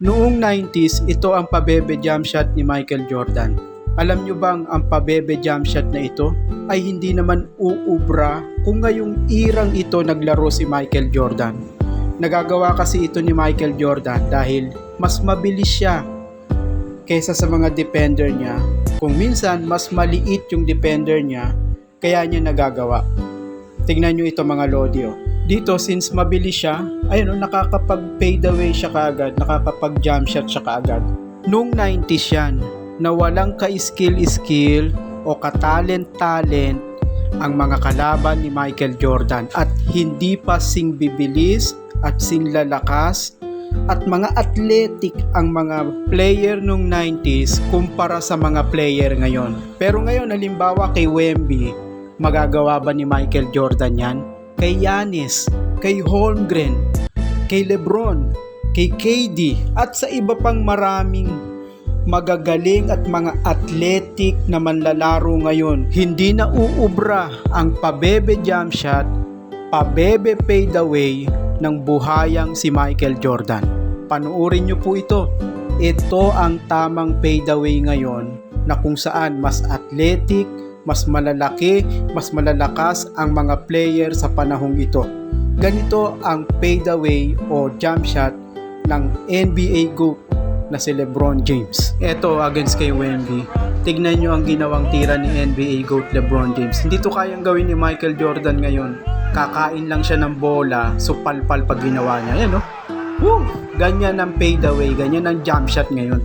Noong 90s, ito ang pabebe jump shot ni Michael Jordan. Alam nyo bang ang pabebe jump shot na ito ay hindi naman uubra kung ngayong irang ito naglaro si Michael Jordan. Nagagawa kasi ito ni Michael Jordan dahil mas mabilis siya kaysa sa mga defender niya. Kung minsan mas maliit yung defender niya, kaya niya nagagawa. Tingnan nyo ito mga Lodi. Dito, since mabilis siya, ayun, nakakapag-fade away siya kaagad, nakakapag-jump shot siya kaagad. Noong 90s yan, na walang ka-skill o ka-talent ang mga kalaban ni Michael Jordan at hindi pa sing bibilis at sing lalakas at mga athletic ang mga player noong 90s kumpara sa mga player ngayon. Pero ngayon, halimbawa kay Wemby, magagawa ba ni Michael Jordan yan? Kay Giannis, kay Holmgren, kay LeBron, kay KD, at sa iba pang maraming magagaling at mga athletic na manlalaro ngayon. Hindi na uubra ang pabebe jump shot, pabebe fade away ng buhayang si Michael Jordan. Panuorin nyo po ito. Ito ang tamang fade away ngayon na kung saan mas athletic, mas malalaki, mas malalakas ang mga player sa panahong ito. Ganito ang fade away o jump shot ng NBA GOAT na si LeBron James. Ito against kay Wemby. Tignan nyo ang ginawang tira ni NBA GOAT LeBron James. Hindi to kayang gawin ni Michael Jordan ngayon. Kakain lang siya ng bola, so palpal pag ginawa niya. Ayan, no? Woo! Ganyan ang fade away, ganyan ang jump shot ngayon.